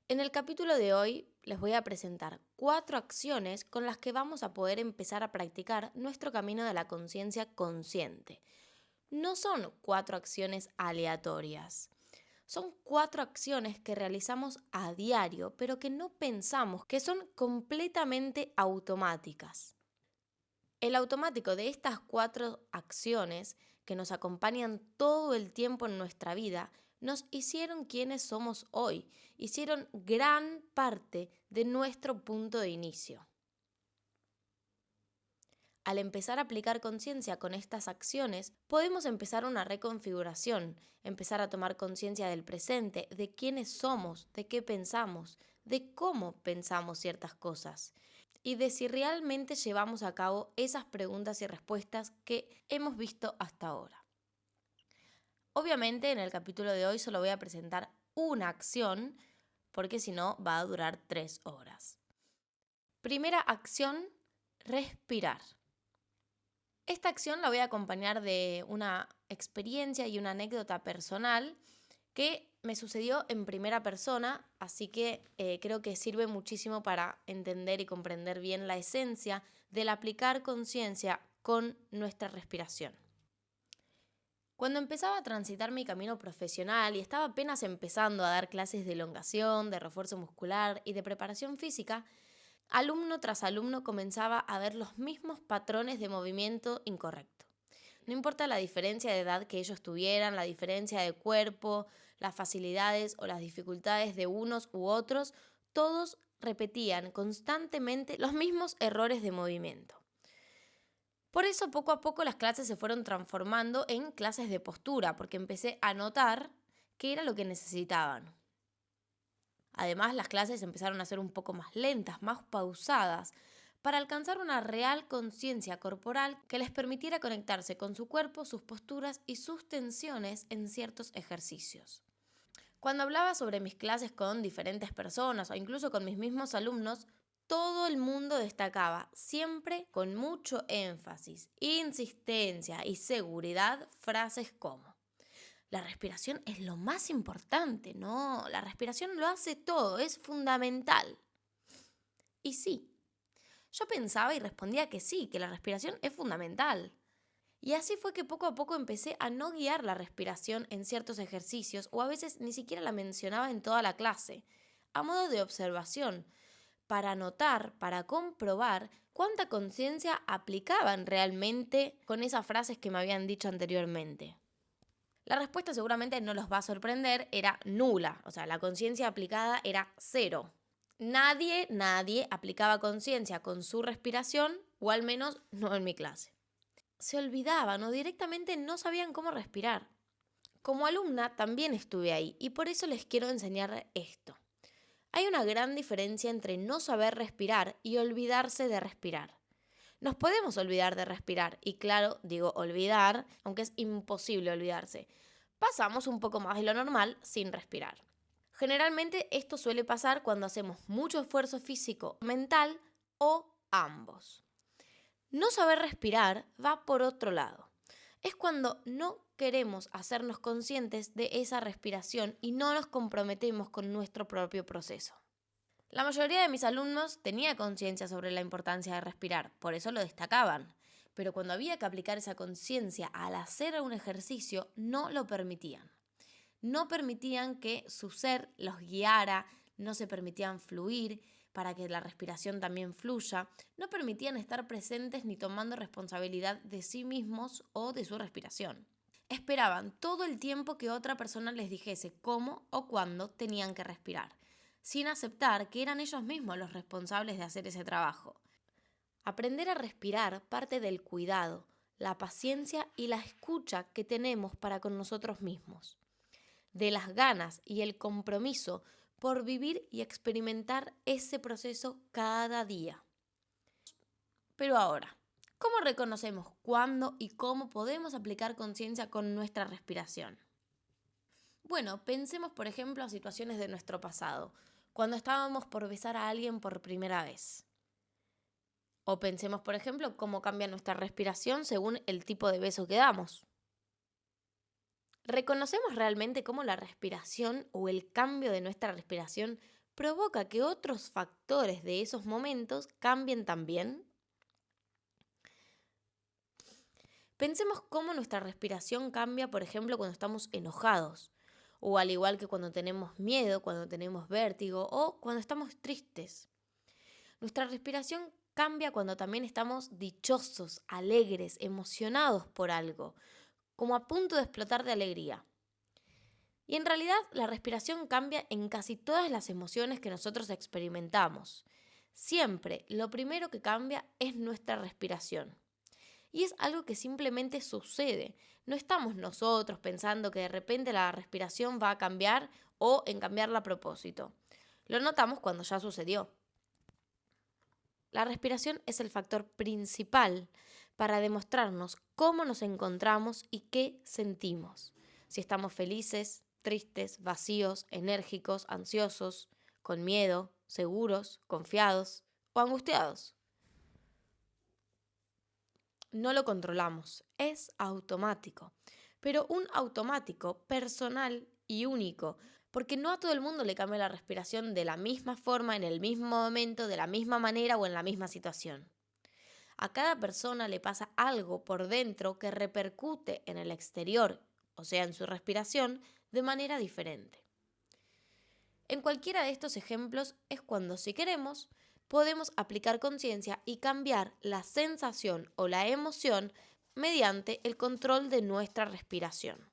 En el capítulo de hoy les voy a presentar 4 acciones con las que vamos a poder empezar a practicar nuestro camino de la conciencia consciente. No son 4 acciones aleatorias. Son 4 acciones que realizamos a diario, pero que no pensamos, que son completamente automáticas. El automático de estas 4 acciones que nos acompañan todo el tiempo en nuestra vida nos hicieron quienes somos hoy, hicieron gran parte de nuestro punto de inicio. Al empezar a aplicar conciencia con estas acciones, podemos empezar una reconfiguración, empezar a tomar conciencia del presente, de quiénes somos, de qué pensamos, de cómo pensamos ciertas cosas y de si realmente llevamos a cabo esas preguntas y respuestas que hemos visto hasta ahora. Obviamente en el capítulo de hoy solo voy a presentar una acción porque si no va a durar 3 horas. Primera acción, respirar. Esta acción la voy a acompañar de una experiencia y una anécdota personal que me sucedió en primera persona, así que creo que sirve muchísimo para entender y comprender bien la esencia del aplicar conciencia con nuestra respiración. Cuando empezaba a transitar mi camino profesional y estaba apenas empezando a dar clases de elongación, de refuerzo muscular y de preparación física, alumno tras alumno comenzaba a ver los mismos patrones de movimiento incorrecto. No importa la diferencia de edad que ellos tuvieran, la diferencia de cuerpo, las facilidades o las dificultades de unos u otros, todos repetían constantemente los mismos errores de movimiento. Por eso poco a poco las clases se fueron transformando en clases de postura, porque empecé a notar qué era lo que necesitaban. Además, las clases empezaron a ser un poco más lentas, más pausadas, para alcanzar una real conciencia corporal que les permitiera conectarse con su cuerpo, sus posturas y sus tensiones en ciertos ejercicios. Cuando hablaba sobre mis clases con diferentes personas o incluso con mis mismos alumnos, todo el mundo destacaba, siempre con mucho énfasis, insistencia y seguridad, frases como: la respiración es lo más importante, ¿no? La respiración lo hace todo, es fundamental. Y sí, yo pensaba y respondía que sí, que la respiración es fundamental. Y así fue que poco a poco empecé a no guiar la respiración en ciertos ejercicios o a veces ni siquiera la mencionaba en toda la clase, a modo de observación, para notar, para comprobar cuánta conciencia aplicaban realmente con esas frases que me habían dicho anteriormente. La respuesta seguramente no los va a sorprender, era nula, o sea, la conciencia aplicada era 0. Nadie aplicaba conciencia con su respiración, o al menos no en mi clase. Se olvidaban o directamente no sabían cómo respirar. Como alumna también estuve ahí y por eso les quiero enseñar esto. Hay una gran diferencia entre no saber respirar y olvidarse de respirar. Nos podemos olvidar de respirar y claro, digo olvidar, aunque es imposible olvidarse. Pasamos un poco más de lo normal sin respirar. Generalmente esto suele pasar cuando hacemos mucho esfuerzo físico, mental o ambos. No saber respirar va por otro lado. Es cuando no queremos hacernos conscientes de esa respiración y no nos comprometemos con nuestro propio proceso. La mayoría de mis alumnos tenía conciencia sobre la importancia de respirar, por eso lo destacaban. Pero cuando había que aplicar esa conciencia al hacer un ejercicio, no lo permitían. No permitían que su ser los guiara, no se permitían fluir para que la respiración también fluya, no permitían estar presentes ni tomando responsabilidad de sí mismos o de su respiración. Esperaban todo el tiempo que otra persona les dijese cómo o cuándo tenían que respirar, sin aceptar que eran ellos mismos los responsables de hacer ese trabajo. Aprender a respirar parte del cuidado, la paciencia y la escucha que tenemos para con nosotros mismos, de las ganas y el compromiso por vivir y experimentar ese proceso cada día. Pero ahora, ¿cómo reconocemos cuándo y cómo podemos aplicar conciencia con nuestra respiración? Bueno, pensemos por ejemplo a situaciones de nuestro pasado, cuando estábamos por besar a alguien por primera vez. O pensemos por ejemplo cómo cambia nuestra respiración según el tipo de beso que damos. ¿Reconocemos realmente cómo la respiración o el cambio de nuestra respiración provoca que otros factores de esos momentos cambien también. Pensemos cómo nuestra respiración cambia, por ejemplo, cuando estamos enojados, o al igual que cuando tenemos miedo, cuando tenemos vértigo o cuando estamos tristes. Nuestra respiración cambia cuando también estamos dichosos, alegres, emocionados por algo, como a punto de explotar de alegría. Y en realidad la respiración cambia en casi todas las emociones que nosotros experimentamos. Siempre lo primero que cambia es nuestra respiración. Y es algo que simplemente sucede. No estamos nosotros pensando que de repente la respiración va a cambiar o en cambiarla a propósito. Lo notamos cuando ya sucedió. La respiración es el factor principal para demostrarnos cómo nos encontramos y qué sentimos. Si estamos felices, tristes, vacíos, enérgicos, ansiosos, con miedo, seguros, confiados o angustiados. No lo controlamos, es automático, pero un automático personal y único, porque no a todo el mundo le cambia la respiración de la misma forma, en el mismo momento, de la misma manera o en la misma situación. A cada persona le pasa algo por dentro que repercute en el exterior, o sea, en su respiración, de manera diferente. En cualquiera de estos ejemplos es cuando, si queremos, podemos aplicar conciencia y cambiar la sensación o la emoción mediante el control de nuestra respiración.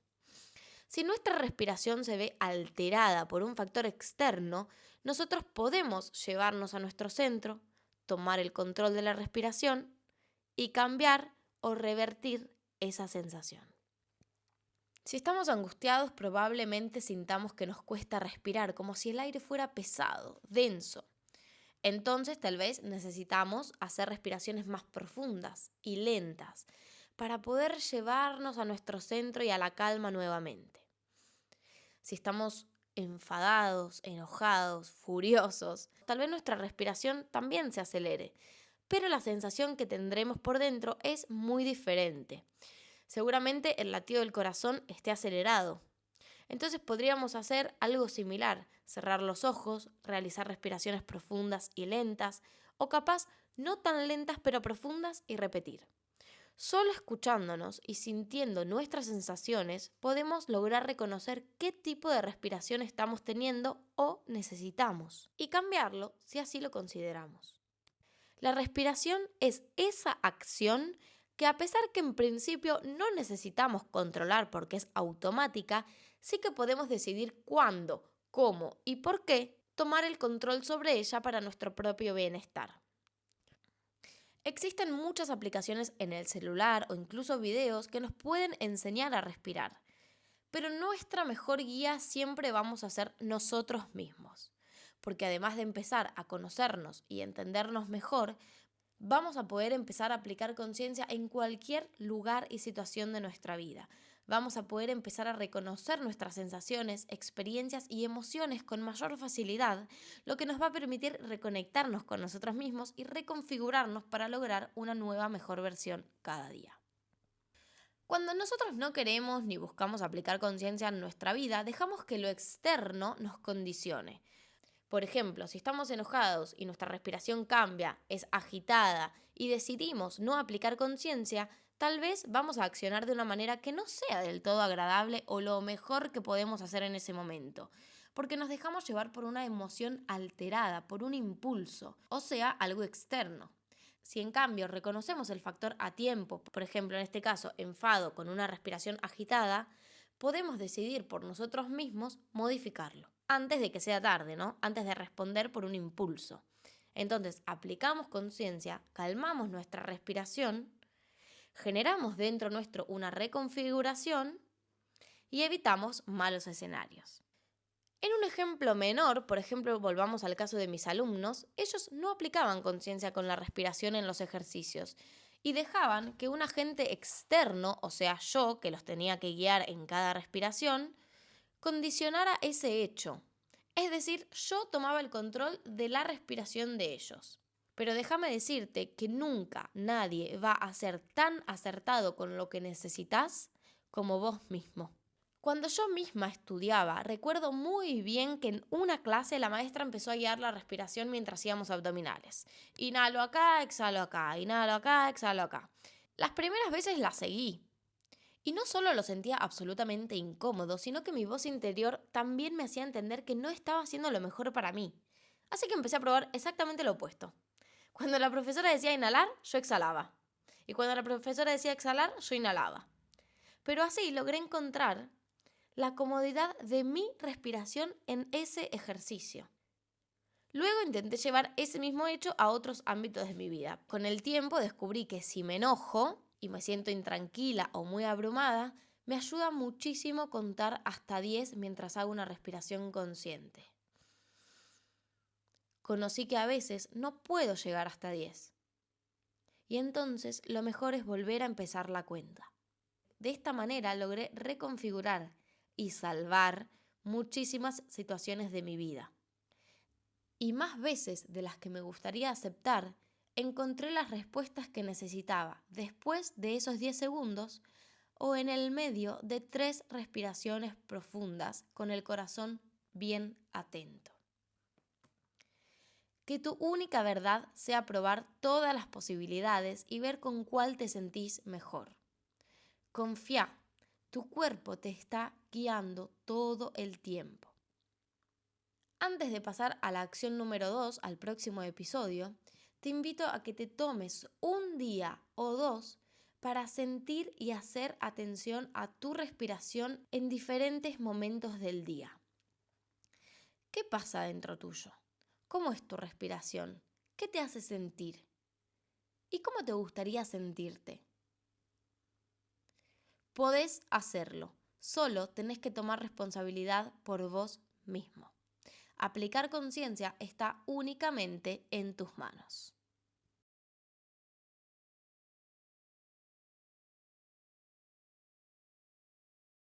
Si nuestra respiración se ve alterada por un factor externo, nosotros podemos llevarnos a nuestro centro, tomar el control de la respiración y cambiar o revertir esa sensación. Si estamos angustiados, probablemente sintamos que nos cuesta respirar, como si el aire fuera pesado, denso. Entonces, tal vez necesitamos hacer respiraciones más profundas y lentas para poder llevarnos a nuestro centro y a la calma nuevamente. Si estamos enfadados, enojados, furiosos, tal vez nuestra respiración también se acelere, pero la sensación que tendremos por dentro es muy diferente. Seguramente el latido del corazón esté acelerado. Entonces podríamos hacer algo similar, cerrar los ojos, realizar respiraciones profundas y lentas, o capaz no tan lentas pero profundas y repetir. Solo escuchándonos y sintiendo nuestras sensaciones podemos lograr reconocer qué tipo de respiración estamos teniendo o necesitamos y cambiarlo si así lo consideramos. La respiración es esa acción que, a pesar que en principio no necesitamos controlar porque es automática, sí que podemos decidir cuándo, cómo y por qué tomar el control sobre ella para nuestro propio bienestar. Existen muchas aplicaciones en el celular o incluso videos que nos pueden enseñar a respirar, pero nuestra mejor guía siempre vamos a ser nosotros mismos, porque además de empezar a conocernos y entendernos mejor, vamos a poder empezar a aplicar conciencia en cualquier lugar y situación de nuestra vida. Vamos a poder empezar a reconocer nuestras sensaciones, experiencias y emociones con mayor facilidad, lo que nos va a permitir reconectarnos con nosotros mismos y reconfigurarnos para lograr una nueva, mejor versión cada día. Cuando nosotros no queremos ni buscamos aplicar conciencia en nuestra vida, dejamos que lo externo nos condicione. Por ejemplo, si estamos enojados y nuestra respiración cambia, es agitada y decidimos no aplicar conciencia, tal vez vamos a accionar de una manera que no sea del todo agradable o lo mejor que podemos hacer en ese momento, porque nos dejamos llevar por una emoción alterada, por un impulso, o sea, algo externo. Si en cambio reconocemos el factor a tiempo, por ejemplo en este caso enfado con una respiración agitada, podemos decidir por nosotros mismos modificarlo, antes de que sea tarde, ¿no? Antes de responder por un impulso. Entonces, aplicamos conciencia, calmamos nuestra respiración, generamos dentro nuestro una reconfiguración y evitamos malos escenarios. En un ejemplo menor, por ejemplo, volvamos al caso de mis alumnos, ellos no aplicaban conciencia con la respiración en los ejercicios y dejaban que un agente externo, o sea, yo, que los tenía que guiar en cada respiración, condicionara ese hecho. Es decir, yo tomaba el control de la respiración de ellos. Pero déjame decirte que nunca nadie va a ser tan acertado con lo que necesitas como vos mismo. Cuando yo misma estudiaba, recuerdo muy bien que en una clase la maestra empezó a guiar la respiración mientras hacíamos abdominales. Inhalo acá, exhalo acá, inhalo acá, exhalo acá. Las primeras veces la seguí. Y no solo lo sentía absolutamente incómodo, sino que mi voz interior también me hacía entender que no estaba haciendo lo mejor para mí. Así que empecé a probar exactamente lo opuesto. Cuando la profesora decía inhalar, yo exhalaba. Y cuando la profesora decía exhalar, yo inhalaba. Pero así logré encontrar la comodidad de mi respiración en ese ejercicio. Luego intenté llevar ese mismo hecho a otros ámbitos de mi vida. Con el tiempo descubrí que si me enojo y me siento intranquila o muy abrumada, me ayuda muchísimo contar hasta 10 mientras hago una respiración consciente. Conocí que a veces no puedo llegar hasta 10. Y entonces lo mejor es volver a empezar la cuenta. De esta manera logré reconfigurar y salvar muchísimas situaciones de mi vida. Y más veces de las que me gustaría aceptar, encontré las respuestas que necesitaba después de esos 10 segundos o en el medio de 3 respiraciones profundas con el corazón bien atento. Que tu única verdad sea probar todas las posibilidades y ver con cuál te sentís mejor. Confía, tu cuerpo te está guiando todo el tiempo. Antes de pasar a la acción número 2, al próximo episodio, te invito a que te tomes un día o 2 para sentir y hacer atención a tu respiración en diferentes momentos del día. ¿Qué pasa dentro tuyo? ¿Cómo es tu respiración? ¿Qué te hace sentir? ¿Y cómo te gustaría sentirte? Podés hacerlo, solo tenés que tomar responsabilidad por vos mismo. Aplicar conciencia está únicamente en tus manos.